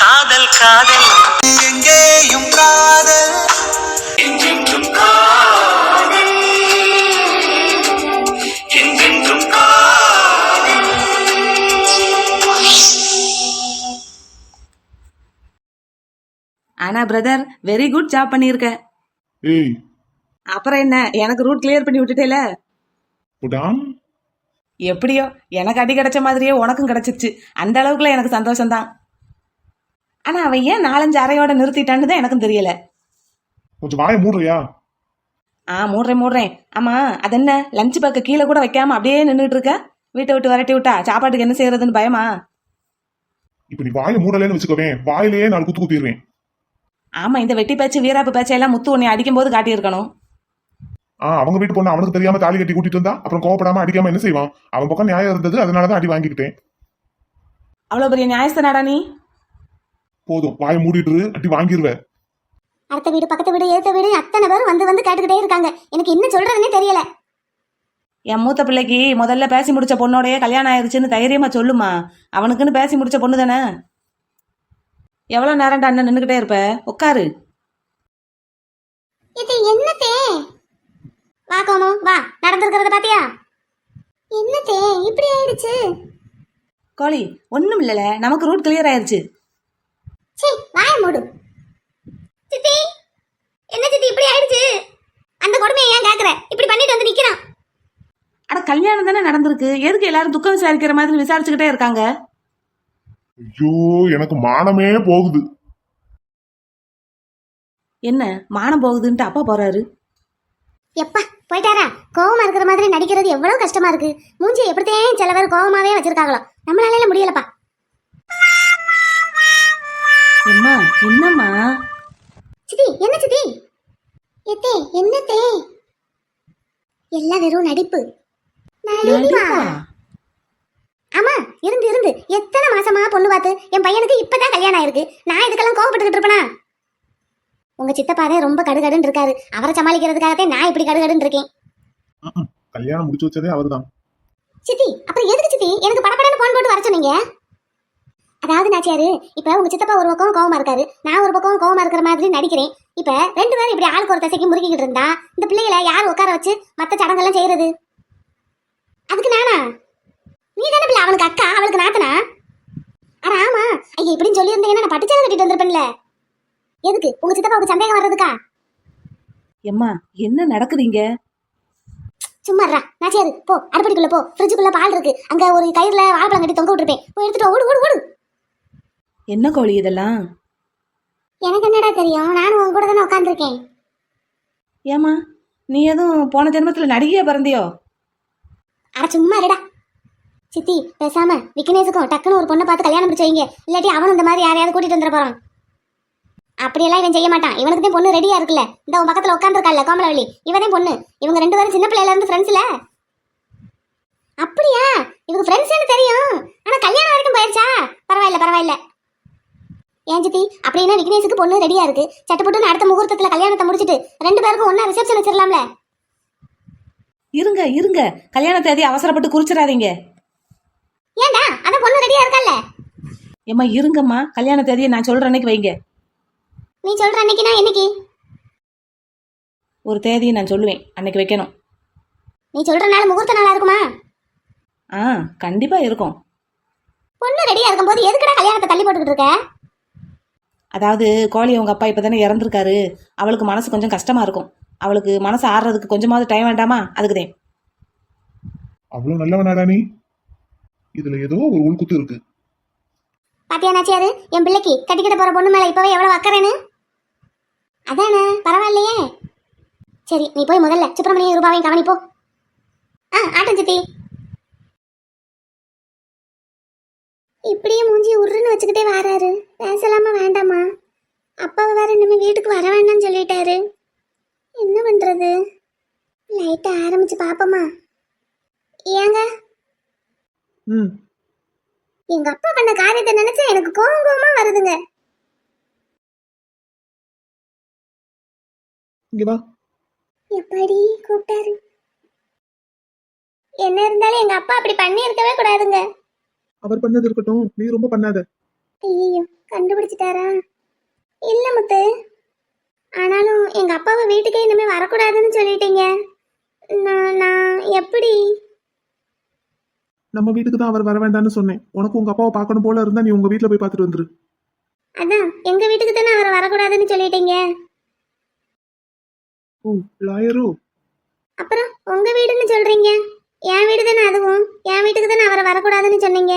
காதல் காதல் எங்கேயும் காதல் என்றென்றும் காதல் என்றென்றும் காதல். ஆனா பிரதர் வெரி குட் ஜாப் பண்ணியிருக்க. ஏய் அப்புறம் என்ன, எனக்கு ரூட் கிளியர் பண்ணி விட்டுட்டேல. புடாம் எப்படியோ எனக்கு அடி கிடைச்ச மாதிரியே உனக்கும் கிடைச்சிருச்சு. அந்த அளவுக்குலாம் எனக்கு சந்தோஷம்தான். ஆனா அவன் ஏன் 4-5 அறையோட நிறுத்திட்டான்னு தான் எனக்கும் தெரியல. கொஞ்சம் வாயை மூடுறியா? மூடுறேன். ஆமா அது என்ன லஞ்ச் பேக்க கீழே கூட வைக்காம அப்படியே நின்றுட்டு இருக்க? வீட்டை விட்டு விரட்டி விட்டா சாப்பாட்டுக்கு என்ன செய்யறதுன்னு பயமா? இப்ப நீ வாயை மூடலன்னு வச்சுக்கவேன், வாயிலேயே 4 குத்து குத்திடுவேன். ஆமா, இந்த வெட்டி பேச்சு வீராப்பு பேச்சு எல்லாம் முத்து உன்னை அடிக்கும் போது காட்டியிருக்கணும். அவங்க வீட்டு பொண்ணு அவனுக்கு தெரியாம தாலி கட்டி கூட்டிட்டு இருந்தா அப்புறம் கோவப்படாம அடிக்காம என்ன செய்வான்? அவன் பக்கம் நியாயம் இருந்தது, அதனாலதான் அடி வாங்கிக்கிட்டேன். அவ்வளவு பெரிய நியாயஸ்தனாடா நீ? போதும், வாயை மூடிட்டு அடி வாங்கிடுவ. அடுத்த வீடு பக்கத்து வீடு ஏத்த வீடு அத்தனை பேரும் வந்து கேட்டுக்கிட்டே இருக்காங்க. எனக்கு என்ன சொல்றதுன்னே தெரியல. என் மூத்த பிள்ளைக்கு முதல்ல பேசி முடிச்ச பொண்ணோடய கல்யாணம் ஆயிருச்சுன்னு தைரியமா சொல்லுமா. அவனுக்குன்னு பேசி முடிச்ச பொண்ணு தானே. எவ்வளவு நேரம்டா அண்ணன் நின்னுகிட்டே இருப்ப? உட்காரு. இது என்னத்தே? வா கோமு வா, நடந்திருக்கிறத பாத்தியா? என்னத்தே இப்படி ஆயிடுச்சு? கோழி ஒண்ணும் இல்லல, நமக்கு ரூட் கிளியர் ஆயிருச்சு. சீ வாய மூடு. சித்தி என்ன சித்தி இப்படி ஆயிடுச்சு? அந்த கொடுமையை ஏன் கேக்குற? இப்படி பண்ணிட்டு வந்து நிக்கிறான். அட கல்யாணம் தானே நடந்திருக்கு, எதுக்கு எல்லாரும் துக்கம் விசாரிக்கிற மாதிரி விசாரிச்சுக்கிட்டே இருக்காங்க? ஐயோ எனக்கு மானமே போகுது. என்ன மானம் போகுதுன்ட்டு அப்பா போறாரு? எப்பா போயிட்டாரா? கோவமா இருக்கிற மாதிரி நடிக்கிறது எவ்வளவு கஷ்டமா இருக்கு. மூஞ்சி எப்படித்தான் சில பேர் கோவமாவே வச்சிருக்காங்களோ, நம்மளால முடியலப்பா. அம்மா என்னம்மா? சித்தி என்ன சித்தி? எத்தே என்னத்தே? எல்லாம் வெறும் நடிப்பு. நடிப்பா? ஆமா, இருந்து எத்தனை மாசமா பொண்ணு பார்த்து என் பையனுக்கு இப்பதான் கல்யாணம் ஆயிருக்கு. நான் இதுக்கெல்லாம் கோவப்பட்டுக்கிட்டு இருப்பேனா? உங்க சித்தப்பாவே ரொம்ப கடுகடுன்னு இருக்காரு. அவரை சமாளிக்கிறதுக்காகவே நான் இப்படி கடுகடுன்னு இருக்கேன். கல்யாணம் முடிச்சு வச்சதே அவர்தான். சித்தி அப்புறம் எதுக்கு சித்தி எனக்கு படப்படன்னு போன் போட்டு வர சொன்னீங்க? அதாவது நாச்சியாரு, இப்ப உங்க சித்தப்பா ஒரு பக்கம் கோவமா இருக்காரு, நான் ஒரு பக்கம் கோவமா இருக்கிற மாதிரி நடிக்கிறேன். இப்ப 2 பேரும் இப்படி ஆளுக்கு ஒரு தசைக்கு முறுக்கிக்கிட்டு இருந்தா இந்த பிள்ளைகளை யார் உட்கார வச்சு மத்த சடங்கெல்லாம் செய்யறது? அதுக்கு நானா? நீ தானே பிள்ளை அவனுக்கு அக்கா, அவளுக்கு நாத்தனா. ஆனா ஆமா, ஐயா இப்படின்னு சொல்லியிருந்தீங்கன்னா நான் பட்டுச்சாலை கட்டிட்டு வந்திருப்பேன்ல. எதுக்கு உங்க சித்தப்பாவுக்கு சந்தேகம் வர்றதுக்கா? எம்மா என்ன நடக்குதுங்க? சும்மா நாச்சியாரு போ, அடுப்படிக்குள்ள போ, ஃப்ரிட்ஜுக்குள்ள பால் இருக்கு, அங்க ஒரு கயிறுல வாழைப்பழம் கட்டி தொங்க விட்டுருப்பேன், போய் எடுத்துட்டு ஓடு ஓடு ஓடு. என்ன கோழி இதெல்லாம்? எனக்கு என்னடா தெரியும், நானும் உங்க கூட தானே உட்காந்துருக்கேன். ஏமா நீ எதுவும் போன ஜென்மத்துல நடிகையா பிறந்தியோ? அட சும்மா இருடா. சித்தி பேசாம விக்னேஷுக்கும் டக்குன்னு ஒரு பொண்ணை பார்த்து கல்யாணம் முடிச்சு வைங்க, இல்லாட்டி அவனும் இந்த மாதிரி யாரையாவது கூட்டிட்டு வந்துட போறான். அப்படியெல்லாம் இவன் செய்ய மாட்டான். இவனுக்கு தான் பொண்ணு ரெடியா இருக்குல்ல, இந்த உன் பக்கத்துல உட்காந்துருக்காள்ல கோமலவள்ளி, இவனே பொண்ணு. இவங்க 2 பேரும் சின்ன பிள்ளையில இருந்து ஃப்ரெண்ட்ஸ்ல. அப்படியா? இவங்க ஃப்ரெண்ட்ஸ்னு தெரியும், ஆனா கல்யாணம் வரைக்கும் போயிடுச்சா? பரவாயில்ல. ஏன் சித்தி, அப்படின்னா விக்னேஷுக்கு பொண்ணு ரெடியா இருக்கு, சட்டுப்பட்டு அடுத்த முகூர்த்தத்துல கல்யாணத்தை முடிச்சிட்டு 2 பேருக்கும் ஒன்னா ரிசப்ஷன் வச்சிடலாம்ல. இருங்க கல்யாண தேதி அவசரப்பட்டு குறிச்சிடாதீங்க. ஏண்டா அதான் பொண்ணு ரெடியா இருக்கல்ல. ஏம்மா இருங்கம்மா, கல்யாண தேதியை நான் சொல்ற அன்னைக்கு வைங்க. நீ சொல்ற அன்னைக்குனா என்னைக்கு? ஒரு தேதியை நான் சொல்லுவேன், அன்னைக்கு வைக்கணும். நீ சொல்ற நாள் முகூர்த்த நாளா இருக்குமா? கண்டிப்பா இருக்கும். பொண்ணு ரெடியா இருக்கும்போது எதுக்குடா கல்யாணத்தை தள்ளி போட்டுக்கிட்டு இருக்க? அதாவது கோழி அவங்க அப்பா இப்பதானே இறந்துருக்காரு, அவளுக்கு மனசு கொஞ்சம் கஷ்டமா இருக்கும். அவளுக்கு மனசு ஆடுறதுக்கு கொஞ்சமாவது டைம் வேண்டாமா? அதுக்குதேன். அவ்வளவு நல்லவனாடா நீ? இதுல ஏதோ ஒரு உள்குத்து இருக்கு. பாத்தியா நாச்சியாரு, என் பிள்ளைக்கு கட்டிக்கிட்ட போற பொண்ணு மேல இப்பவே எவ்வளவு அக்கறைன்னு. அதானே, பரவாயில்லையே. சரி நீ போய் முதல்ல சுப்பிரமணிய ரூபாவையும் கவனிப்போ. ஆட்டம் சித்தி. இப்படியே மூஞ்சி உருன்னு வச்சுக்கிட்டே வராரு. பேசலாமா வேண்டாமா? அப்பாவை வேற இனிமே வீட்டுக்கு வர வேண்டாம்னு சொல்லிட்டாரு. என்ன பண்றது? லைட்டா ஆரம்பிச்சு பாப்போமா? ஏங்க எங்க அப்பா பண்ண காரியத்தை நினைச்சா எனக்கு கோவமா வருதுங்க. இங்க வா. எப்படி கூப்பிட்டாரு? என்ன இருந்தாலும் எங்க அப்பா அப்படி பண்ணி இருக்கவே கூடாதுங்க. அவர் பண்ணது இருக்கட்டும், நீ ரொம்ப பண்ணாத. ஐயோ, கண்டுபிடிச்சிட்டாரா? இல்ல முத்து, ஆனாலும் எங்க அப்பாவை வீட்டுக்கே இனிமே வரக்கூடாதுன்னு சொல்லிட்டீங்க. நான் எப்படி? நம்ம வீட்டுக்கு தான் அவர் வர வேண்டாம்னு சொன்னேன். உனக்கு உங்க அப்பாவை பார்க்கணும் போல இருந்தா நீ உங்க வீட்டுல போய் பார்த்துட்டு வந்துரு. அதான் எங்க வீட்டுக்கு தானே அவர் வரக்கூடாதுன்னு சொல்லிட்டீங்க. ஓ, லாயரோ? அப்புறம் உங்க வீடுன்னு சொல்றீங்க. என் வீடு தானே அதுவும். என் வீட்டுக்கு தானே அவரை வரக்கூடாதுன்னு சொன்னீங்க.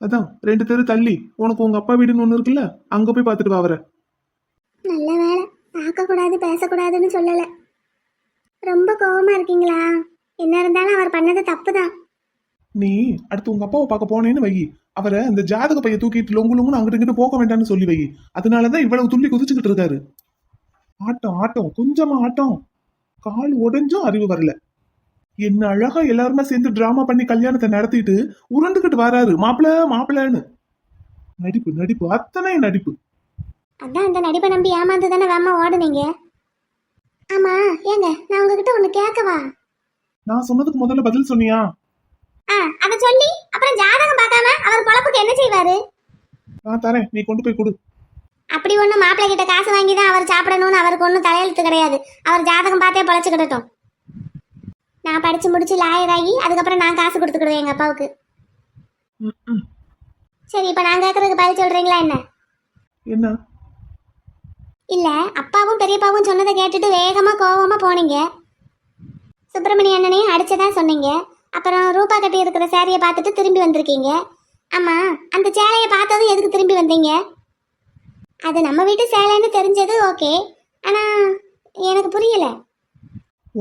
அதான் 2 தெரு தள்ளி உனக்கு உங்க அப்பா வீடுன்னு ஒண்ணு இருக்குல்ல, அங்க போய் பார்த்துட்டு வா அவரை. நல்ல வேலை, பார்க்கக்கூடாது பேசக்கூடாதுன்னு சொல்லல. ரொம்ப கோவமா இருக்கீங்களா? என்ன இருந்தாலும் அவர் பண்ணது தப்பு தான். நீ அடுத்து உங்க அப்பாவை பார்க்க போனேன்னு வை, அவரை அந்த ஜாதக பைய தூக்கிட்டு லொங்கு லொங்குன்னு அங்கிட்டு இங்கிட்டு போக வேண்டாம்னு சொல்லி வை. அதனாலதான் இவ்வளவு துள்ளி குதிச்சுக்கிட்டு இருக்காரு. ஆட்டம் ஆட்டம், கொஞ்சமா ஆட்டம். கால் உடைஞ்சும் அறிவு வரல. என்ன அழகா எல்லாருமே சேர்ந்து டிராமா பண்ணி கல்யாணத்தை நடத்திட்டு உருண்டுகிட்டு வராரு மாப்பிள்ள மாப்பிள்ளன்னு. நடிப்பு நடிப்பு, அத்தனை நடிப்பு. அதான் அந்த நடிப்பை நம்பி ஏமாந்து தானே வேமா ஓடுனீங்க. ஆமா ஏங்க, நான் உங்ககிட்ட ஒண்ணு கேட்கவா? நான் சொன்னதுக்கு முதல்ல பதில் சொன்னியா? அத சொல்லி அப்புறம் ஜாதகம் பார்க்காம அவர் பொழப்புக்கு என்ன செய்வாரு? நான் தரேன், நீ கொண்டு போய் கொடு. அப்படி ஒண்ணு மாப்பிள்ளை கிட்ட காசு வாங்கி தான் அவர் சாப்பிடணும்னு அவருக்கு ஒன்றும் தலையெழுத்து கிடையாது. அவர் ஜாதகம் பார்த்தே பொழைச்சுக்கிட்டோம். நான் படிச்சு முடிச்சு லாயர் ஆகி அதுக்கப்புறம் நான் காசு கொடுத்துக்கிடுவேன் எங்க அப்பாவுக்கு. சரி, இப்ப நான் கேட்கறதுக்கு பதில் சொல்றீங்களா என்ன? என்ன? இல்ல, அப்பாவும் பெரியப்பாவும் சொன்னதை கேட்டுட்டு வேகமா கோவமா போனீங்க. சுப்பிரமணிய அண்ணனையும் அடிச்சதா சொன்னீங்க. அப்புறம் ரூபா கட்டி இருக்கிற சேரியை பார்த்துட்டு திரும்பி வந்திருக்கீங்க. ஆமா, அந்த சேலையை பார்த்ததும் எதுக்கு திரும்பி வந்தீங்க? அது நம்ம வீட்டு சேலைன்னு தெரிஞ்சது ஓகே, ஆனா எனக்கு புரியல.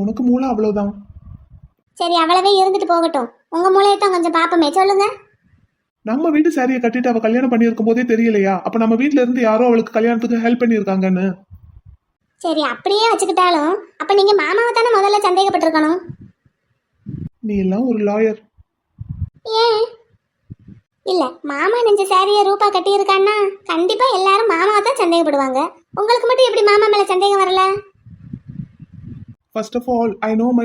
உனக்கு மூளை அவ்வளவுதான். சரி, அவ்வளவே இருந்துட்டு போகட்டும். உங்க மூளையத்தான் கொஞ்சம் பாப்போமே, சொல்லுங்க. நம்ம வீட்டு சாரியை கட்டிட்டு அவ கல்யாணம் பண்ணியிருக்கும் போதே தெரியலையா? அப்ப நம்ம வீட்டுல இருந்து யாரோ அவளுக்கு கல்யாணத்துக்கு ஹெல்ப் பண்ணியிருக்காங்கன்னு. சரி, அப்படியே வச்சுக்கிட்டாலும் அப்ப நீங்க மாமாவை தானே முதல்ல சந்தேகப்பட்டிருக்கணும். நீ எல்லாம் ஒரு லாயர். ஏன் இல்ல, மாமா நெஞ்ச சாரியை ரூபா கட்டி இருக்கான்னா கண்டிப்பா எல்லாரும் மாமாவை தான் சந்தேகப்படுவாங்க. உங்களுக்கு மட்டும் எப்படி மாமா மேல சந்தேகம் வரல? First of all I know my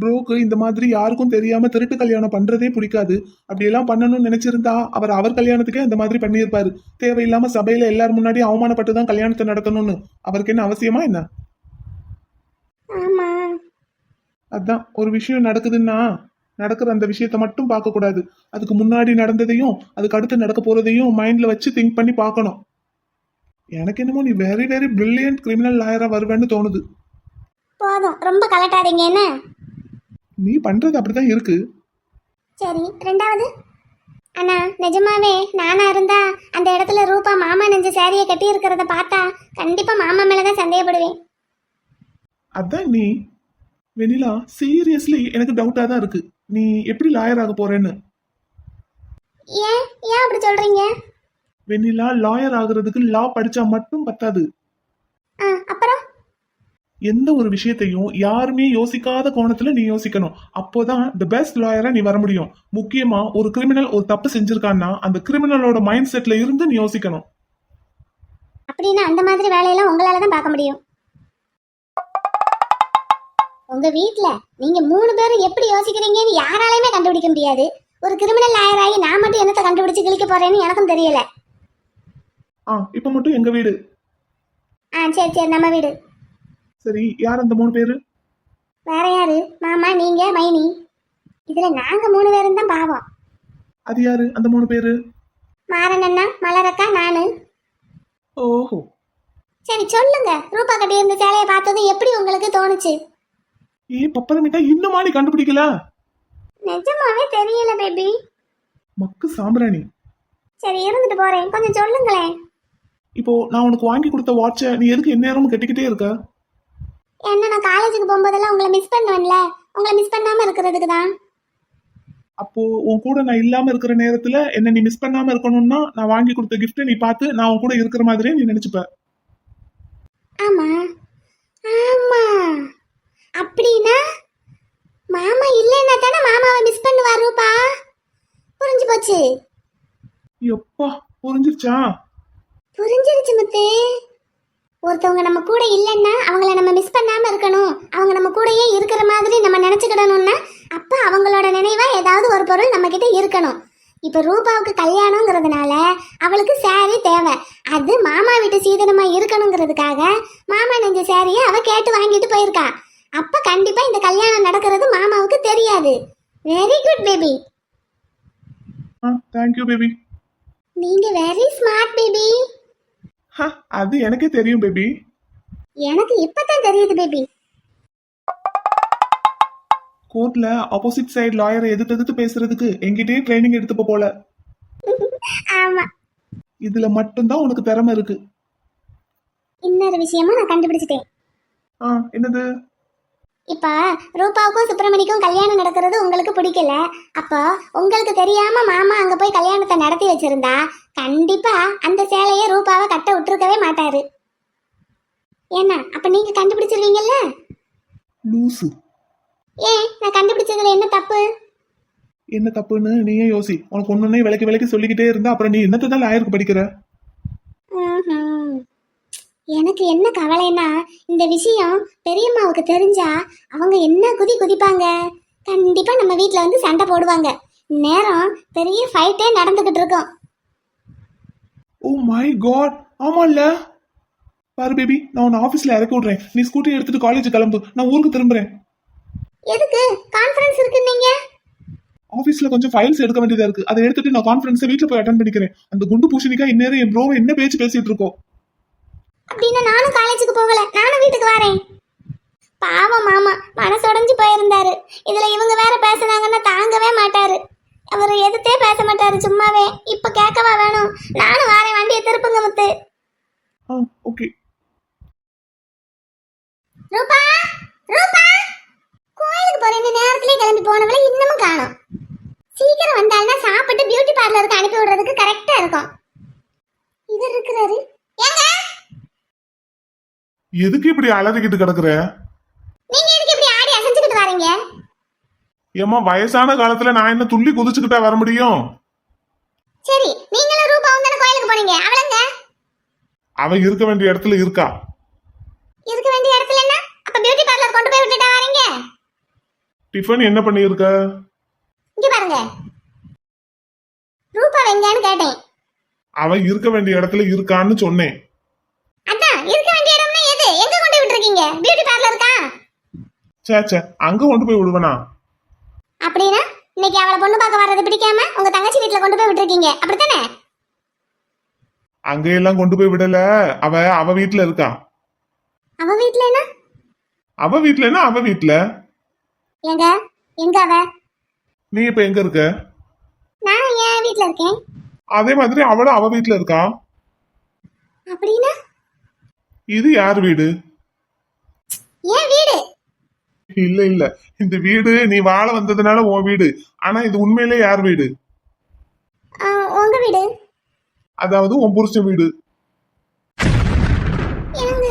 ப்ரோக்கு இந்த மாதிரி யாருக்கும் தெரியாம திருட்டு கல்யாணம் பண்றதே பிடிக்காது. அப்படியெல்லாம் பண்ணணும்னு நினைச்சிருந்தா அவர் கல்யாணத்துக்கே அந்த மாதிரி பண்ணியிருப்பாரு. தேவையில்லாம சபையில எல்லாரும் முன்னாடி அவமானப்பட்டு தான் கல்யாணத்தை நடத்தணும்னு அவருக்கு என்ன அவசியமா என்ன? ஆமா, அதான் ஒரு விஷயம் நடக்குதுன்னா நடக்கிற அந்த விஷயத்த மட்டும் பார்க்க கூடாது. அதுக்கு முன்னாடி நடந்ததையும் அதுக்கு அடுத்து நடக்க போறதையும் மைண்ட்ல வச்சு திங்க் பண்ணி பார்க்கணும். எனக்கு என்னமோ நீ வெரி வெரி பிரில்லியன்ட் கிரிமினல் லாயரா வருவேன்னு தோணுது. போதும், ரொம்ப கலட்டாதீங்க என்ன? நீ பண்றது அப்படிதான் இருக்கு. சரி, ரெண்டாவது அண்ணா, நிஜமாவே நானா இருந்தா அந்த இடத்துல ரூபா மாமா நெஞ்ச சாரியை கட்டி இருக்கிறத பார்த்தா கண்டிப்பா மாமா மேலதான் சந்தேகப்படுவேன். அதான் நீ வெனிலா, சீரியஸ்லி எனக்கு டவுட்டா தான் இருக்கு. நீ எப்படி லாயர் ஆக போறேன்னு. ஏன் ஏன் அப்படி சொல்றீங்க? வெனிலா, லாயர் ஆகுறதுக்கு லா படிச்சா மட்டும் பத்தாது. அப்புறம் எந்த ஒரு விஷயத்தையும் யாருமே யோசிக்காத கோணத்துல நீ யோசிக்கணும். அப்போதான் தி பெஸ்ட் லாயரா நீ வர முடியும். முக்கியமா ஒரு கிரிமினல் ஒரு தப்பு செஞ்சிருக்கான்னா அந்த கிரிமினலோட மைண்ட் செட்ல இருந்து நீ யோசிக்கணும். அப்படின்னா அந்த மாதிரி வேலையெல்லாம் உங்களால தான் பார்க்க முடியும். உங்க வீட்ல நீங்க 3 பேரும் எப்படி யோசிக்கிறீங்கன்னு யாராலையுமே கண்டுபிடிக்க முடியாது. ஒரு கிரிமினல் லாயர் ஆகி நான் மட்டும் என்னத்தை கண்டுபிடிச்சு கிழிக்க போறேன்னு எனக்கும் தெரியல. இப்ப மட்டும் எங்க வீடு. சரி சரி, நம்ம வீடு. சரி, யார் அந்த 3 பேரு? வேற யாரு? மாமா, நீங்க, மைனி. இதுல நாங்க 3 பேரும் தான் பாவம். அது யாரு அந்த 3 பேரு? மாறன் அண்ணா, மலரக்கா, நானு. ஓஹோ. சரி சொல்லுங்க, ரூபா கட்டி இருந்த சேலையை பார்த்தது எப்படி உங்களுக்கு தோணுச்சு? பப்பரமிட்டா இன்னுமா நீ கண்டுபிடிக்கல? நிஜமாவே தெரியல பேபி. மக்கு சாம்பிராணி. சரி, இருந்துட்டு போறேன், கொஞ்சம் சொல்லுங்களேன். இப்போ நான் உனக்கு வாங்கி கொடுத்த வாட்சை நீ எதுக்கு எந்நேரமும் கட்டிக்கிட்டே இருக்க? என்ன, நான் காலேஜுக்கு போகும்போதெல்லாம் உங்களை மிஸ் பண்ணுவேன்ல, உங்களை மிஸ் பண்ணாம இருக்கிறதுக்கு தான். அப்போ உன் கூட நான் இல்லாம இருக்கிற நேரத்துல என்ன நீ மிஸ் பண்ணாம இருக்கணும்னா நான் வாங்கி கொடுத்த கிஃப்ட்டை நீ பார்த்து நான் உன் கூட இருக்கிற மாதிரியே நீ நினைச்சுப்ப. ஆமா ஆமா, அப்படின்னா மாமா இல்லைன்னா தானே மாமாவை மிஸ் பண்ணுவா ரூபா. புரிஞ்சு போச்சு. எப்பா, புரிஞ்சிருச்சா? புரிஞ்சிருச்சு முத்து. ஒருத்தவங்க நம்ம கூட இல்லைன்னா அவங்கள நம்ம மிஸ் பண்ணாம இருக்கணும், அவங்க நம்ம கூடயே இருக்கிற மாதிரி நம்ம நினைச்சுக்கிடணும்னா அப்ப அவங்களோட நினைவா ஏதாவது ஒரு பொருள் நம்ம கிட்ட இருக்கணும். இப்ப ரூபாவுக்கு கல்யாணங்கிறதுனால அவளுக்கு saree தேவை. அது மாமா வீட்டு சீதனமா இருக்கணுங்கிறதுக்காக மாமா நெஞ்ச சாரியை அவ கேட்டு வாங்கிட்டு போயிருக்கா. அப்ப கண்டிப்பா இந்த கல்யாணம் நடக்கிறது மாமாவுக்கு தெரியாது. Very good baby. Thank you baby. நீங்க வெரி ஸ்மார்ட் பேபி. அது எனக்கே தெரியும் பேபி. எனக்கு இப்பதான் தெரியுது பேபி. கோர்ட்ல ஆப்போசிட் சைடு லாயரை எதிர்த்து பேசுறதுக்கு என்கிட்டயே ட்ரைனிங் எடுத்துப்ப போல. ஆமா. இதுல மட்டும்தான் உனக்கு திறமை இருக்கு. இன்னொரு விஷயமும் நான் கண்டுபிடிச்சிட்டேன். என்னது? இப்ப ரூபாவுக்கும் சுப்பிரமணிக்கும் கல்யாணம் நடக்கிறது உங்களுக்கு பிடிக்கல. அப்போ உங்களுக்கு தெரியாம மாமா அங்க போய் கல்யாணத்தை நடத்தி வச்சிருந்தா கண்டிப்பா அந்த சேலையை ரூபாவை கட்ட விட்டுருக்கவே மாட்டாரு. என்ன அப்ப நீங்க கண்டுபிடிச்சிருவீங்கல்ல? லூசு. ஏன் நான் கண்டுபிடிச்சதுல என்ன தப்பு? என்ன தப்புன்னு நீயே யோசி. உனக்கு ஒன்னொன்னே விலைக்கு சொல்லிக்கிட்டே இருந்தா அப்புறம் நீ என்னத்தை தான் லாயருக்கு படிக்கிற? ம்ஹும். எனக்கு என்ன கவலைன்னா இந்த விஷயம் பெரியம்மாவுக்கு தெரிஞ்சா அவங்க என்ன குதிப்பாங்க. கண்டிப்பா நம்ம வீட்ல வந்து சண்டை போடுவாங்க. நேரம் பெரிய ஃபைட்டே நடந்துகிட்டு இருக்கும். Oh my god. ஆமால்ல. பாரு பேபி, நான் உன்னை ஆபீஸ்ல இறக்கி விடுறேன். நீ ஸ்கூட்டி எடுத்துட்டு காலேஜ் கிளம்பு. நான் ஊருக்கு திரும்புறேன். எதுக்கு கான்ஃபரன்ஸ் இருக்கு நீங்க? ஆபீஸ்ல கொஞ்சம் ஃபைல்ஸ் எடுக்க வேண்டியதா இருக்கு. அதை எடுத்துட்டு நான் கான்ஃபரன்ஸை வீட்டுல போய் அட்டன் பண்ணிக்கிறேன். அந்த குண்டு பூஷணிக்கா இந்நேரம் என் ப்ரோவை என்ன பேச்சு பேசிட்டு இருக்கோம். அப்படின்னா நானும் காலேஜுக்கு போகல, நானும் வீட்டுக்கு வரேன். பாவம் மாமா மனசுடைஞ்சு போயிருந்தாரு. இதுல இவங்க வேற பேசுனாங்கன்னா தாங்கவே மாட்டாரு. அவர் எதுத்தே பேச மாட்டாரு சும்மாவே. இப்ப கேட்கவா வேணும்? நானும் வரேன், வண்டியை திருப்புங்க முத்து. ஓகே. ரூபா ரூபா கோயிலுக்கு போறேன்னு நேரத்திலே கிளம்பி போனவளை இன்னமும் காணோம். சீக்கிரம் வந்தால்னா சாப்பிட்டு பியூட்டி பார்லருக்கு அனுப்பி விடுறதுக்கு கரெக்டா இருக்கும். இவர் இருக்கிறாரு. ஏங்க எதுக்கு இப்படி அலறிக்கிட்டு கிடக்குற? நீங்க எதுக்கு இப்படி ஆடி அசைஞ்சுக்கிட்டு வரீங்க? ஏமா வயசான காலத்துல நான் என்ன துள்ளி குதிச்சுக்கிட்டா வர முடியும்? சரி நீங்களும் ரூபாவும் தானே கோயிலுக்கு போனீங்க. அவளங்க அவ இருக்க வேண்டிய இடத்துல இருக்கா. இருக்க வேண்டிய இடத்துல என்ன? அப்ப பியூட்டி பார்லர் கொண்டு போய் விட்டுட்டா வரீங்க? டிஃபன் என்ன பண்ணியிருக்க? இங்க பாருங்க. ரூபா எங்கன்னு கேட்டேன். அவ இருக்க வேண்டிய இடத்துல இருக்கான்னு சொன்னேன். அதான் இருக்க வேண்டிய இடம்னா எது? எங்க கொண்டு போய் விட்டுருக்கீங்க? பியூட்டி பார்லருக்கா? சே அங்க கொண்டு போய் விடுவனா? அப்படின்னா இன்னைக்கு அவளை பொண்ணு பார்க்க வர்றது பிடிக்காம உங்க தங்கச்சி வீட்டுல கொண்டு போய் விட்டுருக்கீங்க, அப்படித்தானே? அங்கெல்லாம் கொண்டு போய் விடல. அவ வீட்டுல இருக்கா. அவ வீட்டுல என்ன? அவ வீட்டுலன்னா அவ வீட்டுல. எங்க எங்க அவ? நீ இப்ப எங்க இருக்க? நான் என் வீட்டுல இருக்கேன். அதே மாதிரி அவளும் அவ வீட்டுல இருக்கா. அப்படின்னா இது யார் வீடு? என் வீடு. இல்ல இந்த வீடு நீ வாழ வந்ததுனால உன் வீடு. ஆனா இது உண்மையிலே யார் வீடு? உங்க வீடு. அதாவது உன் புருஷன் வீடு. ஏங்க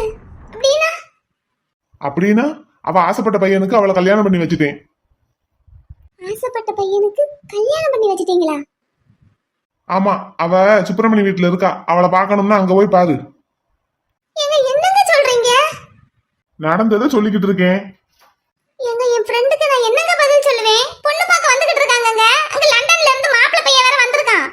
அப்படின்னா? அப்படின்னா அவ ஆசைப்பட்ட பையனுக்கு அவளை கல்யாணம் பண்ணி வச்சுட்டேன். ஆசைப்பட்ட பையனுக்கு கல்யாணம் பண்ணி வச்சிட்டீங்களா? ஆமா, அவ சுப்பிரமணி வீட்டுல இருக்கா. அவளை பார்க்கணும்னா அங்க போய் பாரு. ஏங்க என்னங்க சொல்றீங்க? நடந்ததை சொல்லிக்கிட்டு இருக்கேன். ஏங்க என் ஃப்ரெண்டுக்கு நான் என்னங்க பதில் சொல்லுவேன்? பொண்ணு பார்க்க வந்துகிட்டு இருக்காங்கங்க. அங்க லண்டன்ல இருந்து மாப்பிள்ளை பையன் வேற வந்திருக்கான்.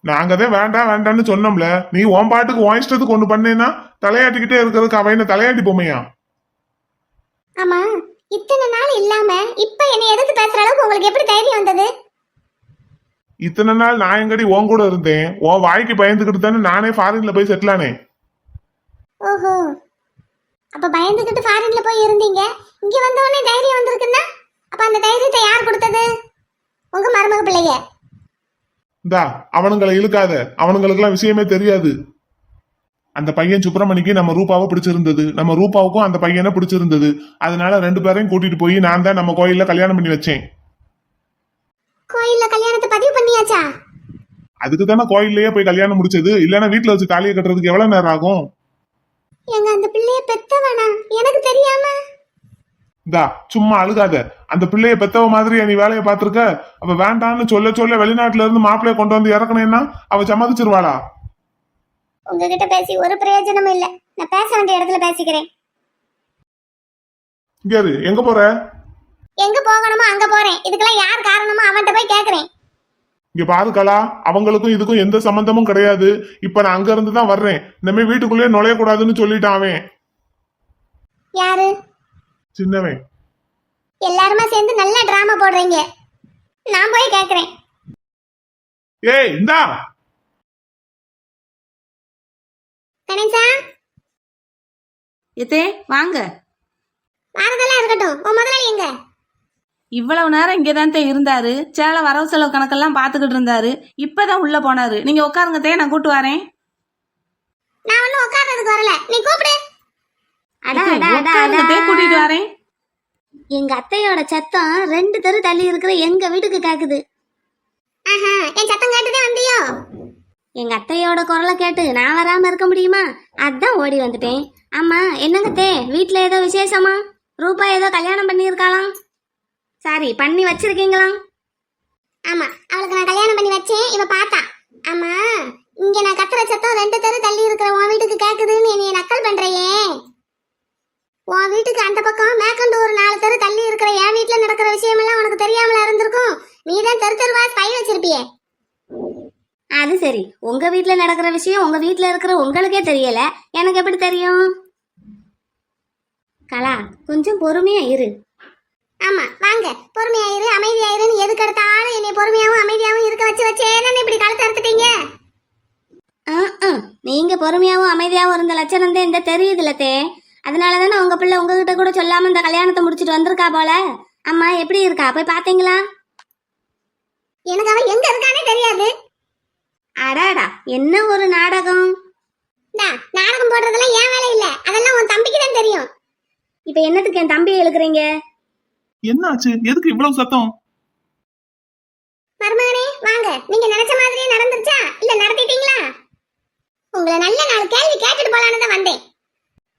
நாங்க தான் வேண்டாம்னு சொன்னோம்ல. நீ உன் பாட்டுக்கு உன் இஷ்டத்துக்கு ஒண்ணு பண்ணேன்னா தலையாட்டிக்கிட்டே இருக்கிறதுக்கு அவ என்ன தலையாட்டி பொம்மையா? ஆமா, இத்தனை நாள் இல்லாம இப்ப என்னை எதிர்த்து பேசுற அளவுக்கு உங்களுக்கு எப்படி தைரியம் வந்தது? இத்தனை நாள் நான் எங்கடி உன் கூட இருந்தேன். உன் வாய்க்கு பயந்துகிட்டு தானே நானே ஃபாரின்ல போய் செட்டில் ஆனேன். ஓஹோ, அப்ப பயந்துகிட்டு ஃபாரின்ல போய் இருந்தீங்க. இங்க வந்த உடனே தைரியம் வந்திருக்குன்னா அப்ப அந்த தைரியத்தை யார் கொடுத்தது? உங்க மருமக பிள்ளைய. இந்தா அவனுங்களை இழுக்காத. அவனுங்களுக்கெல்லாம் விஷயமே தெரியாது. அந்த பையன் சுப்பிரமணிக்கு நம்ம ரூபாவை பிடிச்சிருந்தது. நம்ம ரூபாவுக்கும் அந்த பையனை பிடிச்சிருந்தது. அதனால ரெண்டு பேரையும் கூட்டிட்டு போய் நான் தான் நம்ம கோயில்ல கல்யாணம் பண்ணி வச்சேன். கோயில்ல கல்யாணத்தை பதிவு பண்ணியாச்சா? அதுக்கு தானே கோயில்லயே போய் கல்யாணம் முடிச்சது. இல்லைன்னா வீட்டுல வச்சு தாலியை கட்டுறதுக்கு எவ்வளவு நேரம் ஆகும்? எங்க அந்த பிள்ளைய பெத்தவனா? எனக்கு தெரியாம. இந்தா சும்மா அழுகாத. அந்த பிள்ளைய பெத்தவ மாதிரி நீ வேலையை பார்த்திருக்க. அவ வேண்டான்னு சொல்ல வெளிநாட்டுல இருந்து மாப்பிள்ளைய கொண்டு வந்து இறக்கணும்னா அவ சம்மதிச்சிருவாளா? உங்ககிட்ட பேசி ஒரு பிரயோஜனமும் இல்ல. நான் பேச வேண்டிய இடத்துல பேசிக்கிறேன். இங்க இரு. எங்க போற? எங்க போகணுமோ அங்க போறேன். இதுக்கெல்லாம் யார் காரணமோ அவன்கிட்ட போய் கேக்குறேன். இங்க பாரு கலா, அவங்களுக்கும் இதுக்கும் எந்த சம்பந்தமும் கிடையாது. இப்ப நான் அங்க இருந்து தான் வர்றேன். இனிமே வீட்டுக்குள்ளேயே நுழையக்கூடாதுன்னு சொல்லிட்டான் அவன். யாரு? சின்னவன். எல்லாருமா சேர்ந்து நல்ல டிராமா போடுறீங்க. நான் போய் கேக்குறேன். ஏய் இந்தா. கணேசா, எத்தே வாங்க. வாரதெல்லாம் இருக்கட்டும், உன் முதலாளி எங்க? இவ்வளவு நேரம் இங்கதான் இருந்தாரு. சேலை வரவு செலவு கணக்கெல்லாம் பாத்துக்கிட்டு இருந்தாரு. இப்பதான் உள்ள போனாரு. நீங்க உட்காருங்க தே, நான் கூட்டு வரேன். நான் ஒன்னும் உட்கார்றதுக்கு வரல, நீ கூப்பிடு. உட்காருங்க தே, கூட்டிட்டு வரேன். எங்க அத்தையோட சத்தம் 2 தெரு தள்ளி இருக்கிற எங்க வீட்டுக்கு கேக்குது. என் சத்தம் கேட்டுதே வந்தியோ? எங்க அத்தையோட குரலை கேட்டு நான் வராம இருக்க முடியுமா? அதான் ஓடி வந்துட்டேன். ஆமா, என்னங்க தே, வீட்டுல ஏதோ விசேஷமா? ரூபா ஏதோ கல்யாணம் பண்ணியிருக்காளாம். சாரி, பண்ணி வச்சிருக்கீங்களா? ஆமா, அவளுக்கு நான் கல்யாணம் பண்ணி வச்சேன். இவ பார்த்தா. ஆமா, இங்க நான் கத்துற சத்தம் 2 தெரு தள்ளி இருக்கிற உன் வீட்டுக்கு கேக்குதுன்னு என்னைய நக்கல் பண்றையே. உன் வீட்டுக்கு அந்த பக்கம் மேற்கொண்டு ஒரு 4 தெரு தள்ளி இருக்கிற என் வீட்டுல நடக்கிற விஷயம் எல்லாம் உனக்கு தெரியாமல இருந்திருக்கும். நீதான் தெரு தெருவா ஸ்பை வச்சிருப்பியே. அது சரி, உங்க வீட்டுல நடக்கிற விஷயம் உங்க வீட்டுல இருக்கிற உங்களுக்கே தெரியல, எனக்கு எப்படி தெரியும்? கலா, கொஞ்சம் பொறுமையா இரு. ஆமா, வாங்க, பொறுமையா இரு, அமைதியா இருன்னு எதுக்கு எடுத்தாலும் என்னை பொறுமையாவும் அமைதியாவும் இருக்க வச்சே என்ன இப்படி கழுத்து அறுத்துட்டீங்க? நீங்க பொறுமையாவும் அமைதியாவும் இருந்த லட்சணம் தான் இந்த தெரியுதுல தே. அதனாலதானே உங்க பிள்ளை உங்ககிட்ட கூட சொல்லாம இந்த கல்யாணத்தை முடிச்சிட்டு வந்திருக்கா போல. அம்மா எப்படி இருக்கா, போய் பாத்தீங்களா? எனக்கு அவன் எங்க இருக்கானே தெரியாது. அடாடா, என்ன ஒரு நாடகம்! நாடகம் போடுறதெல்லாம் என் வேலை இல்ல, அதெல்லாம் உன் தம்பிக்கு தான் தெரியும். இப்ப என்னத்துக்கு என் தம்பியை எழுக்குறீங்க? என்னாச்சு? எதுக்கு இவ்வளவு சத்தம்? மருமகனே வாங்க, நீங்க நினைச்ச மாதிரியே நடந்துருச்சா இல்ல நடத்திட்டீங்களா? உங்களை நல்ல 4 கேள்வி கேட்டுட்டு போலான்னு தான் வந்தேன்.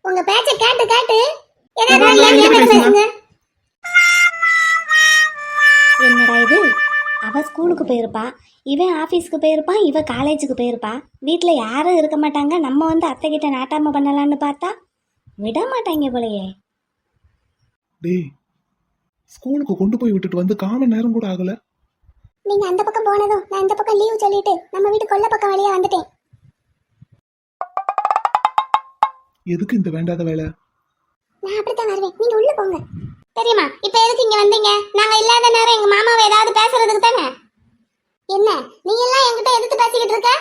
உங்க பேச்ச கேட்டு கேட்டு என்னடா இது? அவ ஸ்கூலுக்கு போயிருப்பா, இவன் ஆபீஸ்க்கு போயிருப்பான், இவ காலேஜுக்கு போயிருப்பா. வீட்டுல யாரும் இருக்க மாட்டாங்க. நம்ம வந்து அத்தை கிட்ட நாட்டாம பண்ணலான்னு பார்த்தா விட மாட்டாங்க போலயே. டேய், ஸ்கூலுக்கு கொண்டு போய் விட்டுட்டு வந்து 1/4 மணி நேரம் கூட ஆகல. நீங்க அந்த பக்கம் போனதும் நான் இந்த பக்கம் லீவ் சொல்லிட்டு நம்ம வீட்டு கொல்ல பக்கம் வழியா வந்துட்டேன். எதுக்கு இந்த வேண்டாத வேலை? நான் அப்படித்தான் வருவேன், நீங்க உள்ள போங்க. தெரியுமா, இப்ப எதுக்கு இங்க வந்தீங்க? நாங்க இல்லாத நேரம் எங்க மாமாவை ஏதாவது பேசுறதுக்கு தானே. என்ன நீ எல்லாம் என்கிட்ட எதிர்த்து பேசிக்கிட்டு இருக்க?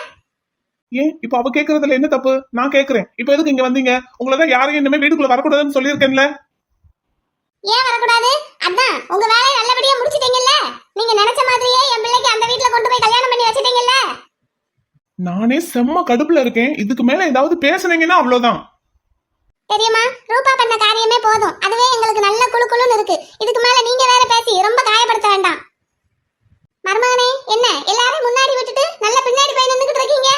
ஏன் இப்ப அவ கேக்குறதுல என்ன தப்பு? நான் கேக்குறேன், இப்ப எதுக்கு இங்க வந்தீங்க? உங்களதான் யாரையும் இனிமே வீட்டுக்குள்ள வரக்கூடாதுன்னு சொல்லியிருக்கேன்ல. ஏன் வரக்கூடாது? அதான் உங்க வேலையை நல்லபடியா முடிச்சிட்டீங்கல்ல. நீங்க நினைச்ச மாதிரியே என் பிள்ளைக்கு அந்த வீட்டுல கொண்டு போய் கல்யாணம் பண்ணி வச்சிட்டீங்கல்ல. நானே செம்ம கடுப்புல இருக்கேன். இதுக்கு மேல ஏதாவது பேசுனீங்கன்னா அவ்வளவுதான். தெரியுமா, ரூபா பண்ண காரியமே போதும், அதுவே எங்களுக்கு நல்ல குளுக்குளுன்னு இருக்கு. இதுக்கு மேல நீங்க வேற பேசி ரொம்ப காயப்படுத்த வேண்டாம். மருமகனே, என்ன எல்லாரும் முன்னாடி விட்டுட்டு நல்ல பின்னாடி போய் நின்னுக்கிட்டு இருக்கீங்க?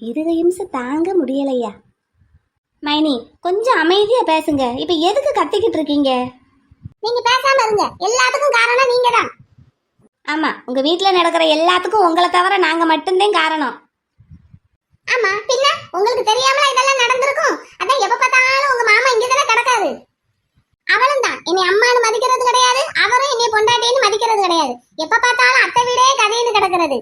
இது நிமிஷம் தாங்க முடியலையா? மைனி, கொஞ்சம் அமைதியா பேசுங்க. இப்ப எதுக்கு கத்திக்கிட்டு இருக்கீங்க? நீங்க பேசாம இருங்க, எல்லாத்துக்கும் காரணம் நீங்க தான். ஆமா, உங்க வீட்டுல நடக்கிற எல்லாத்துக்கும் உங்களை தவிர நாங்க மட்டும்தான் காரணம். ஆமா, பின்ன உங்களுக்கு தெரியாமல இதெல்லாம் நடந்திருக்கும். அதான் எப்ப பார்த்தாலும் உங்க மாமா இங்கதானே கிடக்காரு. அவளும் தான் என்னை அம்மானு மதிக்கிறது கிடையாது, அவரும் என்னை பொண்டாட்டின்னு மதிக்கிறது கிடையாது. எப்ப பார்த்தாலும் அத்தை வீடே கதைன்னு கிடக்கிறது.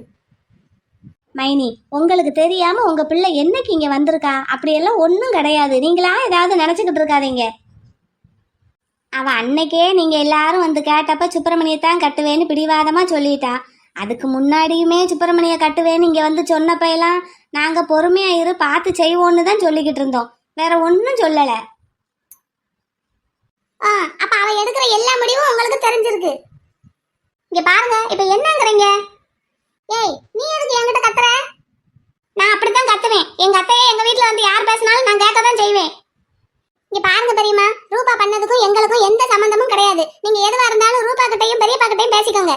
மைனி, உங்களுக்கு தெரியாம உங்க பிள்ளை என்னைக்கு இங்க வந்திருக்கா? அப்படியெல்லாம் ஒன்றும் கிடையாது. நீங்களா ஏதாவது நினைச்சுக்கிட்டு இருக்காதீங்க. அவ அன்னைக்கே நீங்க எல்லாரும் வந்து கேட்டப்ப சுப்பிரமணியத்தான் கட்டுவேன்னு பிடிவாதமா சொல்லிட்டா. அதுக்கு முன்னாடியுமே சுப்பிரமணிய கட்டுவேன்னு இங்க வந்து சொன்னப்ப எல்லாம் நாங்க பொறுமையா இரு, பார்த்து செய்வோன்னு தான் சொல்லிக்கிட்டு இருந்தோம், வேற ஒன்னும் சொல்லல. அப்ப அவ எடுக்கிற எல்லா முடிவும் உங்களுக்கு தெரிஞ்சிருக்கு. இங்க பாருங்க, இப்ப என்னங்கறீங்க? ஏய், நீ எதுக்கு என்கிட்ட கத்துற? நான் அப்படித்தான் கத்துவேன். எங்க அத்தையே எங்க வீட்டுல வந்து யார் பேசினாலும் நான் கேட்கதான் செய்வேன். இங்க பாருங்க தெரியுமா, ரூபா பண்ணதுக்கும் எங்களுக்கும் எந்த சம்பந்தமும் கிடையாது. நீங்க எதுவா இருந்தாலும் ரூபா கிட்டையும் பெரியப்பா கிட்டையும் பேசிக்கோங்க.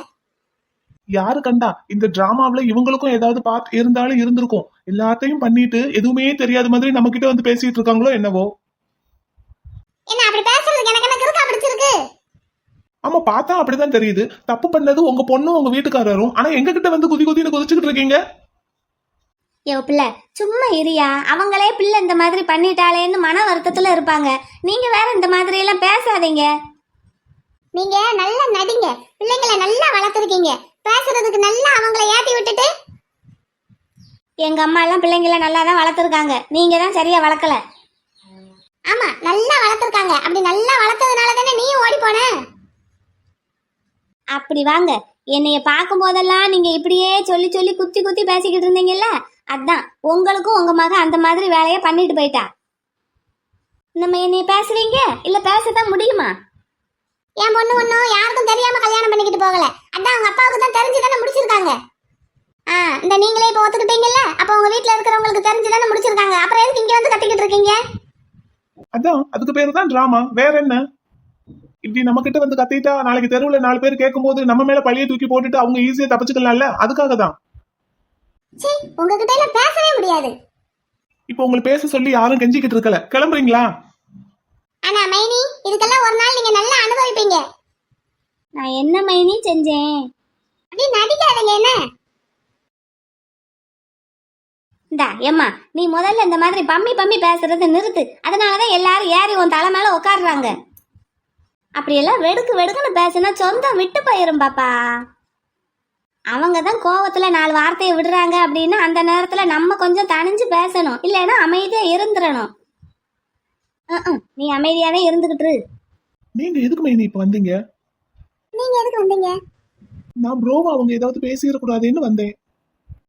யாரு கண்டா இந்த டிராமாவில இவங்களுக்கும் ஏதாவது பார்ட் இருந்தாலும் இருந்திருக்கும். எல்லாத்தையும் பண்ணிட்டு எதுவுமே தெரியாத மாதிரி நம்ம கிட்ட வந்து பேசிட்டு இருக்காங்களோ என்னவோ. என்ன அப்படி பேசுறதுக்கு எனக்கு என்ன கிறுக்கா பிடிச்சிருக்கு? ஆமா, பார்த்தா அப்படிதான் தெரியுது. தப்பு பண்ணது உங்க பொண்ணும் உங்க வீட்டுக்காரரும். ஆனா எங்க கிட்ட வந்து குதின்னு குதிச்சுக்கிட்டு இருக்கீங்க. பிள்ளை சும்மா இரியா. அவங்களே பிள்ளை இந்த மாதிரி பண்ணிட்டாளேன்னு மன வருத்தத்துல இருப்பாங்க. நீங்க வேற இந்த மாதிரி எல்லாம் பேசாதீங்க. நீங்க நல்லா நடிங்க, பிள்ளைங்களை நல்லா வளர்த்துருக்கீங்க, பேசுறதுக்கு நல்லா அவங்கள ஏத்தி விட்டுட்டு. எங்க அம்மா எல்லாம் பிள்ளைங்கள நல்லா தான் வளர்த்துருக்காங்க, நீங்க தான் சரியா வளர்க்கல. ஆமா, நல்லா வளர்த்துருக்காங்க. அப்படி நல்லா வளர்த்ததுனால தானே நீயும் ஓடி போன. அப்படி வாங்க, என்னைய பார்க்கும் போதெல்லாம் நீங்க இப்படியே சொல்லி சொல்லி குத்தி குத்தி பேசிக்கிட்டு இருந்தீங்கல்ல, அதான் உங்களுக்கும் உங்க மக அந்த மாதிரி வேலையை பண்ணிட்டு போயிட்டா. நம்ம என்னைய பேசுவீங்க இல்ல பேசத்தான் முடியுமா? என் பொண்ணு ஒன்னும் யாருக்கும் தெரியாம கல்யாணம் பண்ணிக்கிட்டு போகல. அதான் அவங்க அப்பாவுக்கு தான் தெரிஞ்சு தானே முடிச்சிருக்காங்க. இந்த நீங்களே இப்ப ஒத்துக்கிட்டீங்கல்ல, அப்ப உங்க வீட்டுல இருக்கிறவங்களுக்கு தெரிஞ்சு தானே முடிச்சிருக்காங்க. அப்புறம் எதுக்கு இங்க வந்து கத்திக்கிட்டு இருக்கீங்க? அதான் அதுக்கு பேரு தான் டிராமா, வேற என்ன? இப்படி நம்ம கிட்ட வந்து கத்திட்டா நாளைக்கு தெருவுல 4 பேர் கேட்கும்போது நம்ம மேல பழிய தூக்கி போட்டுட்டு அவங்க ஈஸியா தப்பிச்சுக்கலாம்ல, அதுக்காக தான். சீ, உங்ககிட்ட எல்லாம் பேசவே முடியாது. இப்போ உங்களுக்கு பேச சொல்லி யாரும் கெஞ்சிக்கிட்டு இருக்கல, கிளம்புறீங்களா? ஆனா மைனி, இதுக்கெல்லாம் ஒரு நாள் நீங்க நல்லா அனுபவிப்பீங்க. நான் என்ன மைனி செஞ்சேன்? அப்படி நடிக்காதீங்க என்ன. இந்தா ஏம்மா, நீ முதல்ல இந்த மாதிரி பம்மி பம்மி பேசுறத நிறுத்து. அதனாலதான் எல்லாரும் ஏறி உன் தலை மேல உட்காடுறாங்க. அப்படியெல்லாம் வெடுக்கு வெடுக்குன்னு பேசுனா சொந்தம் விட்டு போயிரும் பாப்பா. அவங்க தான் கோவத்துல 4 வார்த்தையை விடுறாங்க அப்படின்னா அந்த நேரத்துல நம்ம கொஞ்சம் தணிஞ்சு பேசணும், இல்லைன்னா அமைதியா இருந்துடணும். நீ அமைதியாவே இருந்துகிட்டு. நீங்க எதுக்கு மைனி இப்ப வந்தீங்க? நீங்க எதுக்கு வந்தீங்க? நான் ப்ரோவா அவங்க ஏதாவது பேசிடக்கூடாதுன்னு வந்தேன்.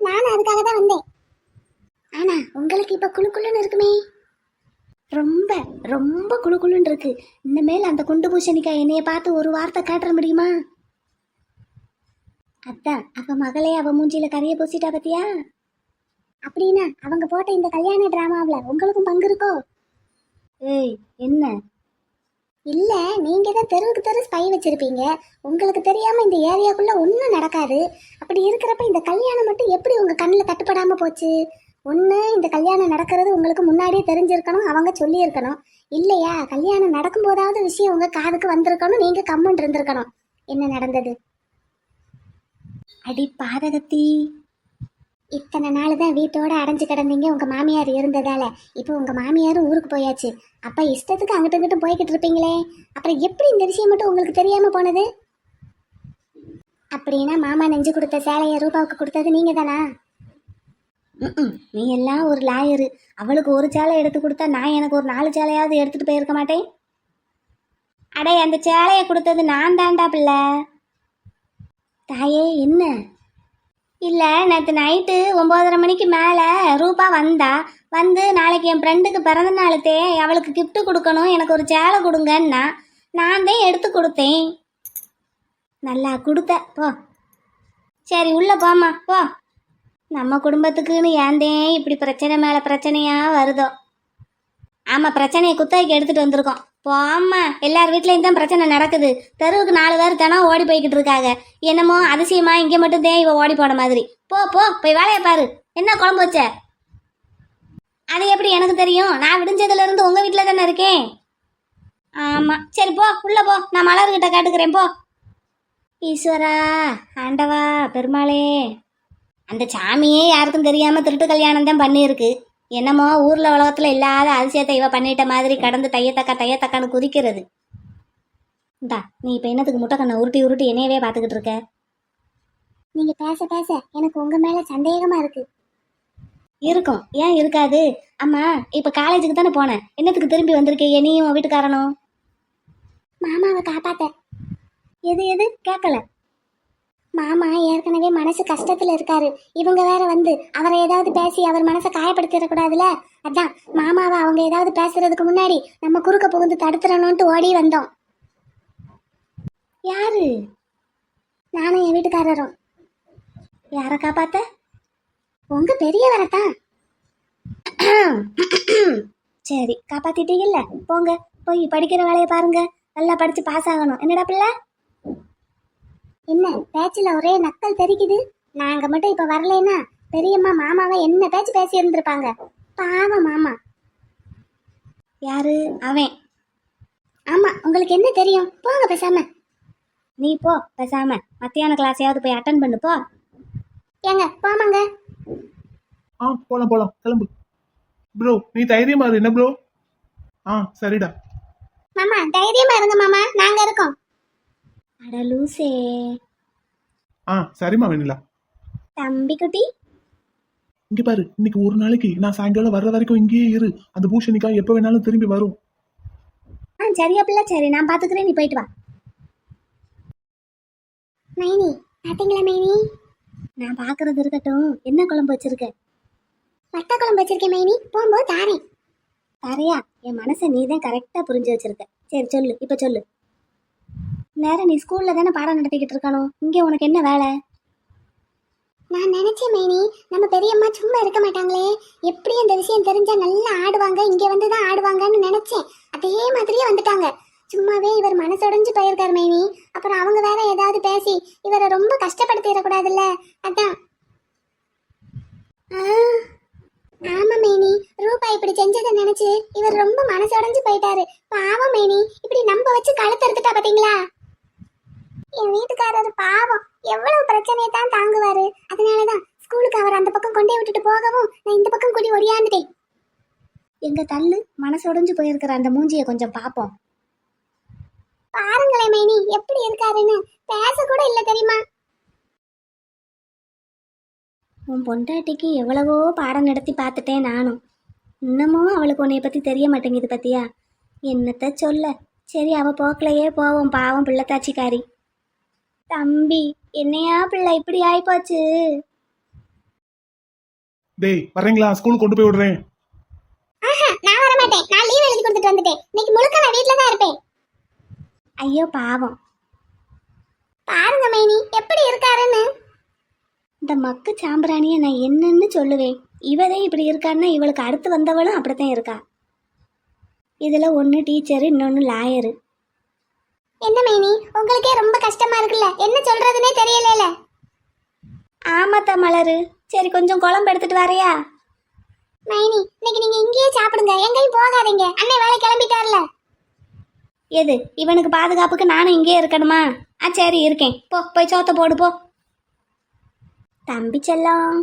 நானும் அதுக்காக தான் வந்தேன். ஆனா உங்களுக்கு இப்ப குளுக்குள்ளுன்னு இருக்குமே. ரொம்ப ரொம்ப குளுகுளுன்னு இருக்கு. இனிமேல் அந்த குண்டு பூசணிக்காய் என்னைய பார்த்து ஒரு வார்த்தை காட்டுற முடியுமா? அதான் அவ மகளே அவ மூஞ்சில கரைய பூசிட்டா பத்தியா? அப்படின்னா அவங்க போட்ட இந்த கல்யாண டிராமாவில உங்களுக்கும் பங்கு இருக்கோ? ஏய் என்ன? இல்ல, நீங்க தான் தெருவுக்கு தெரு ஸ்பை வச்சிருப்பீங்க. உங்களுக்கு தெரியாம இந்த ஏரியாக்குள்ள ஒன்றும் நடக்காது. அப்படி இருக்கிறப்ப இந்த கல்யாணம் மட்டும் எப்படி உங்க கண்ணில் தட்டுப்படாம போச்சு? ஒன்று, இந்த கல்யாணம் நடக்கிறது உங்களுக்கு முன்னாடியே தெரிஞ்சிருக்கணும், அவங்க சொல்லியிருக்கணும். இல்லையா, கல்யாணம் நடக்கும் போதாவது விஷயம் உங்க காதுக்கு வந்திருக்கணும், நீங்க கம்மன் இருந்திருக்கணும். என்ன நடந்தது? அடி பாதகத்தி, இத்தனை நாள் தான் வீட்டோட அடைஞ்சு கிடந்தீங்க உங்க மாமியார் இருந்ததால. இப்போ உங்க மாமியாரும் ஊருக்கு போயாச்சு. அப்ப இஷ்டத்துக்கு அங்கிட்டு இங்கிட்டு போய்கிட்டு இருப்பீங்களே, அப்புறம் எப்படி இந்த விஷயம் மட்டும் உங்களுக்கு தெரியாம போனது? அப்படின்னா மாமா நெஞ்சு கொடுத்த சேலையை ரூபாவுக்கு கொடுத்தது நீங்க தானா? நீ எல்லாம் ஒரு லாயரு. அவளுக்கு ஒரு சேலை எடுத்து கொடுத்தா நான் எனக்கு ஒரு 4 சேலையாவது எடுத்துட்டு போயிருக்க மாட்டேன். அடே, அந்த சேலையை கொடுத்தது நான் தாண்டா பிள்ளை. தாயே என்ன? இல்லை, நேற்று நைட்டு 9:30 மணிக்கு மேலே ரூபா வந்து நாளைக்கு என் ஃப்ரெண்டுக்கு பிறந்த நாளுத்தே அவளுக்கு gift கொடுக்கணும், எனக்கு ஒரு சேலை கொடுங்கன்னா நான் தான் எடுத்து கொடுத்தேன். நல்லா கொடுத்த போ. சரி உள்ள போம்மா போ. நம்ம குடும்பத்துக்குன்னு ஏந்தேன் இப்படி பிரச்சனை மேலே பிரச்சனையாக வருதோ. ஆமாம், பிரச்சனையை குத்தகைக்கு எடுத்துகிட்டு வந்திருக்கோம். போம்மா, எல்லார் வீட்லேயும் தான் பிரச்சனை நடக்குது. தெருவுக்கு 4 பேர் தினம் ஓடி போய்கிட்டு இருக்காங்க. என்னமோ அதிசயமா இங்கே மட்டும் தான் இவ ஓடி போன மாதிரி. போ போ, போய் வேலையை பாரு. என்ன குழம்பு வச்ச? அது எப்படி எனக்கு தெரியும்? நான் விடிஞ்சதுலேருந்து உங்கள் வீட்டில் தானே இருக்கேன். ஆமாம், சரி போ, உள்ளே போ. நான் மலர்கிட்ட கேட்டுக்கிறேன் போ. ஈஸ்வரா, ஆண்டவா, பெருமாளே, அந்த சாமியே யாருக்கும் தெரியாமல் திருட்டு கல்யாணம் தான் பண்ணியிருக்கு. என்னமோ ஊரில் உலகத்தில் இல்லாத அதிசயத்தை இவ பண்ணிட்ட மாதிரி கடந்து தையத்தக்கான்னு குதிக்கிறது. இந்தா, நீ இப்போ என்னத்துக்கு முட்டைக்கண்ணை உருட்டி உருட்டி என்னையவே பார்த்துக்கிட்டு இருக்க? நீங்க பேச பேச எனக்கு உங்க மேல சந்தேகமா இருக்கு. இருக்கும், ஏன் இருக்காது? அம்மா, இப்போ காலேஜுக்கு தானே போனேன், என்னத்துக்கு திரும்பி வந்திருக்கே நீயும் உன் வீட்டுக்காரனும்? மாமாவை காப்பாத்த. எது கேட்கல. மாமா ஏற்கனவே மனசு கஷ்டத்துல இருக்காரு. இவங்க வேற வந்து அவரை ஏதாவது பேசி அவர் மனசை காயப்படுத்திடக்கூடாதுல. அதான் மாமாவை அவங்க ஏதாவது பேசுறதுக்கு முன்னாடி நம்ம குறுக்க புகுந்து தடுத்துறணும்ட்டு ஓடி வந்தோம். யாரு? நானும் என் வீட்டுக்காரரும். யாரை காப்பாத்த? உங்க பெரியவரைத்தான். சரி, காப்பாத்திட்டீங்கல்ல, போங்க போய் படிக்கிற வேலையை பாருங்க. நல்லா படிச்சு பாஸ் ஆகணும். என்னடா பிள்ளை? என்ன பேச்சுல ஒரே நக்கல் தெரிக்குது. நாங்க மட்டும் இப்ப வரலைன்னா பெரியம்மா மாமாவை என்ன பேச்சு பேசி இருந்திருப்பாங்க. பாவம் மாமா. யாரு அவன்? ஆமா, உங்களுக்கு என்ன தெரியும்? போங்க பேசாம. நீ போ பேசாம. மத்தியான கிளாஸையாவது போய் அட்டன் பண்ணு போ. ஏங்க போமாங்க. போலாம் கிளம்பு. ப்ரோ நீ தைரியமா இரு. என்ன ப்ரோ? சரிடா மாமா தைரியமா இருங்க மாமா, நாங்க இருக்கோம். அட லூசே. சரிம்மா வெண்ணிலா. தம்பி குட்டி. இங்க பாரு, இன்னைக்கு ஒரு நாளைக்கு நான் சாயங்காலம் வர்ற வரைக்கும் இங்கேயே இரு. அந்த பூஷணிக்கா எப்ப வேணாலும் திரும்பி வரும். சரியா பிள்ளை, சரி நான் பாத்துக்கிறேன், நீ போயிட்டு வா. மைனி பாத்தீங்களா மைனி? நான் பாக்குறது இருக்கட்டும், என்ன குழம்பு வச்சிருக்க? வத்த குழம்பு வச்சிருக்கேன் மைனி, போகும்போது தாரேன். தரையா? என் மனசை நீ தான் கரெக்டா புரிஞ்சு வச்சிருக்க. சரி சொல்லு, இப்ப சொல்லு. நேரம் நீ ஸ்கூல்ல தானே பாடம் நடத்திக்கிட்டு இருக்கணும், இங்க உனக்கு என்ன வேலை? நான் நினைச்சேன் மைனி, நம்ம பெரியம்மா சும்மா இருக்க மாட்டாங்களே, எப்படி அந்த விஷயம் தெரிஞ்சா நல்லா ஆடுவாங்க, இங்க வந்து தான் ஆடுவாங்கன்னு நினைச்சேன். அதே மாதிரியே வந்துட்டாங்க. சும்மாவே இவர் மனசுடைஞ்சு போயிருக்காரு மைனி. அப்புறம் அவங்க வேற ஏதாவது பேசி இவரை ரொம்ப கஷ்டப்படுத்திடக்கூடாதுல்ல, அதான். ஆமா மைனி, ரூபா இப்படி செஞ்சதை நினைச்சு இவர் ரொம்ப மனசுடைஞ்சு போயிட்டாரு. பாவம் மைனி, இப்படி நம்ப வச்சு கழுத்து எடுத்துட்டா பாத்தீங்களா? என் வீட்டுக்காரர் பாவம், எவ்வளவு பிரச்சனையை தான் தாங்குவாரு. அதனாலதான் ஸ்கூலுக்கு அவர் அந்த பக்கம் கொண்டே விட்டுட்டு போகவும் நான் இந்த பக்கம் கூடி ஒடியாந்துட்டேன். எங்க தள்ளு, மனசு உடைஞ்சு போயிருக்கிற அந்த மூஞ்சியை கொஞ்சம் பாப்போம். பாருங்களேன் மைனி எப்படி இருக்காருன்னு, பேச கூட இல்ல தெரியுமா? உன் பொண்டாட்டிக்கு எவ்வளவோ பாடம் நடத்தி பார்த்துட்டேன் நானும். இன்னமும் அவளுக்கு உன்னைய பத்தி தெரிய மாட்டேங்குது பத்தியா? என்னத்த சொல்ல. சரி, அவ போக்கலையே போவோம், பாவம் பிள்ளைத்தாச்சிக்காரி. தம்பி, என்னையா பிள்ளை இப்படி ஆயிப்போச்சு? டேய் வரீங்களா? ஸ்கூலுக்கு கொண்டு போய் விடுறேன். நான் வர மாட்டேன், நான் லீவ் எழுதி கொடுத்துட்டு வந்துட்டேன். இன்னைக்கு முழுக்க நான் வீட்ல தான் இருப்பேன். ஐயோ பாவம். பாருங்க மைனி எப்படி இருக்காருன்னு. இந்த மக்கு சாம்பிராணியை நான் என்னன்னு சொல்லுவேன். இவரே இப்படி இருக்கான்னா இவளுக்கு அடுத்து வந்தவளும் அப்படித்தான் இருக்கா. இதுல ஒன்று டீச்சரு, இன்னொன்று லாயரு. என்ன மைனி, உங்களுக்கே ரொம்ப கஷ்டமா இருக்குல்ல, என்ன சொல்றதுன்னே தெரியல. ஆமாத்தா மலரு. சரி, கொஞ்சம் குழம்பு எடுத்துட்டு வரையா? மைனி இன்னைக்கு நீங்க இங்கேயே சாப்பிடுங்க, எங்கேயும் போகாதீங்க. அண்ணே வேலை கிளம்பிட்டார்ல. எது, இவனுக்கு பாதுகாப்புக்கு நானும் இங்கே இருக்கணுமா? சரி இருக்கேன். போய் சோத்த போடு போ. தம்பி செல்லம்.